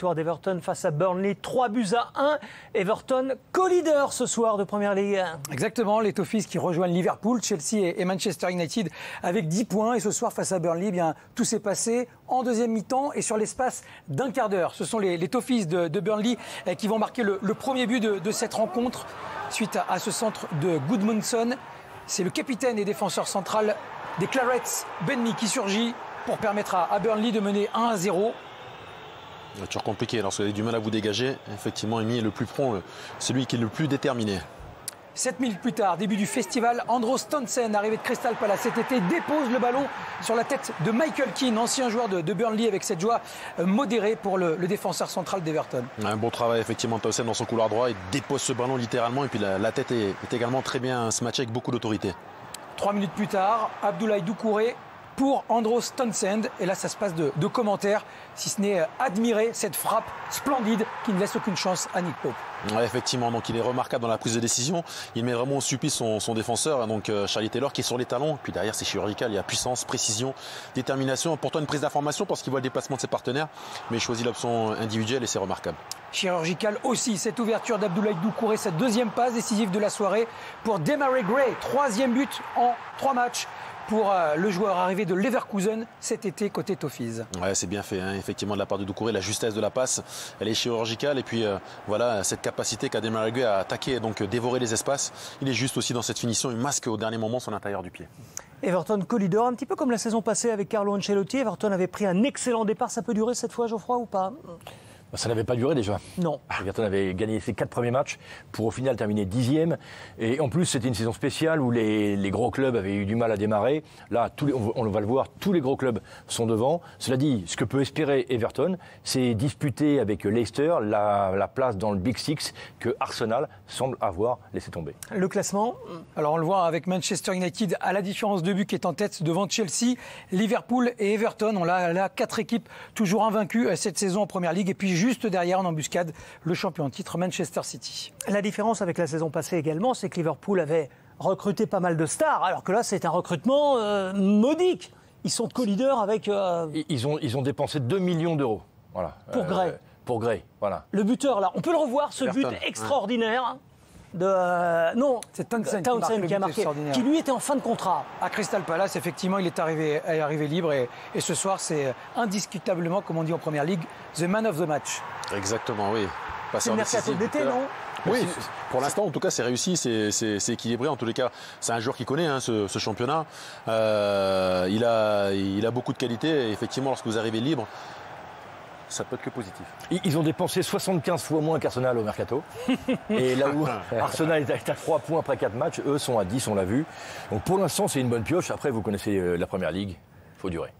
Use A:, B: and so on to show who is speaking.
A: victoire d'Everton face à Burnley, 3-1. Everton co-leader ce soir de Première Ligue.
B: Exactement, les Toffees qui rejoignent Liverpool, Chelsea et Manchester United avec 10 points. Et ce soir face à Burnley, bien, tout s'est passé en deuxième mi-temps et sur l'espace d'un quart d'heure. Ce sont les Toffees de Burnley qui vont marquer le premier but de cette rencontre suite à ce centre de Goodmanson. C'est le capitaine et défenseur central des Clarets, Ben Mee, qui surgit pour permettre à Burnley de mener 1-0.
C: C'est toujours compliqué lorsque vous avez du mal à vous dégager. Effectivement, Mee est le plus prompt, celui qui est le plus déterminé.
B: 7 minutes plus tard, début du festival, Andros Townsend, arrivé de Crystal Palace cet été, dépose le ballon sur la tête de Michael Keane, ancien joueur de Burnley, avec cette joie modérée pour le défenseur central d'Everton.
C: Un bon travail effectivement Townsend dans son couloir droit, il dépose ce ballon littéralement et puis la tête est également très bien ce match avec beaucoup d'autorité.
B: 3 minutes plus tard, Abdoulaye Doucouré pour Andros Townsend. Et là, ça se passe de commentaires, si ce n'est admirer cette frappe splendide qui ne laisse aucune chance à Nick Pope.
C: Ouais, effectivement, donc il est remarquable dans la prise de décision. Il met vraiment au supplice son défenseur, donc Charlie Taylor, qui est sur les talons. Puis derrière, c'est chirurgical. Il y a puissance, précision, détermination. Pourtant, une prise d'information parce qu'il voit le déplacement de ses partenaires. Mais il choisit l'option individuelle et c'est remarquable.
B: Chirurgical aussi, cette ouverture d'Abdoulaye Doucouré, cette deuxième passe décisive de la soirée pour Demarai Gray. 3e but en 3 matchs pour le joueur arrivé de Leverkusen cet été côté Toffees.
C: Ouais, c'est bien fait, hein. Effectivement, de la part de Doucouré, la justesse de la passe, elle est chirurgicale. Et puis voilà, cette capacité qu'a Demarai Gray à attaquer, donc dévorer les espaces. Il est juste aussi dans cette finition, il masque au dernier moment son intérieur du pied.
A: Everton co-leader, un petit peu comme la saison passée avec Carlo Ancelotti. Everton avait pris un excellent départ. Ça peut durer cette fois, Geoffroy, ou pas?
D: Ça n'avait pas duré déjà.
A: Non.
D: Everton avait gagné ses 4 premiers matchs pour au final terminer 10e. Et en plus, c'était une saison spéciale où les gros clubs avaient eu du mal à démarrer. Là, on va le voir, tous les gros clubs sont devant. Cela dit, ce que peut espérer Everton, c'est disputer avec Leicester la place dans le Big Six que Arsenal semble avoir laissé tomber.
A: Le classement?
B: Alors on le voit avec Manchester United à la différence de but qui est en tête devant Chelsea, Liverpool et Everton. On a là 4 équipes toujours invaincues cette saison en Première Ligue. Et puis juste derrière, en embuscade, le champion en titre, Manchester City.
A: La différence avec la saison passée également, c'est que Liverpool avait recruté pas mal de stars, alors que là, c'est un recrutement modique. Ils sont co-leaders avec...
D: Ils ont dépensé 2 millions d'euros. Voilà.
A: Pour Gray.
D: Pour Gray, voilà.
A: Le buteur, là, on peut le revoir, ce but extraordinaire non,
B: c'est Townsend
A: qui a marqué, qui lui était en fin de contrat.
B: À Crystal Palace, effectivement, il est arrivé libre et ce soir, c'est indiscutablement, comme on dit en Première Ligue, the man of the match.
C: Exactement, oui.
A: C'est le mercato d'été, non?
C: Oui, pour l'instant, en tout cas, c'est réussi, c'est équilibré. En tous les cas, c'est un joueur qui connaît ce championnat. Il a beaucoup de qualités. Et effectivement, lorsque vous arrivez libre, ça peut être que positif.
D: Ils ont dépensé 75 fois moins qu'Arsenal au mercato. Et là où Arsenal est à 3 points après 4 matchs, eux sont à 10, on l'a vu. Donc pour l'instant, c'est une bonne pioche. Après, vous connaissez la Première Ligue, il faut durer.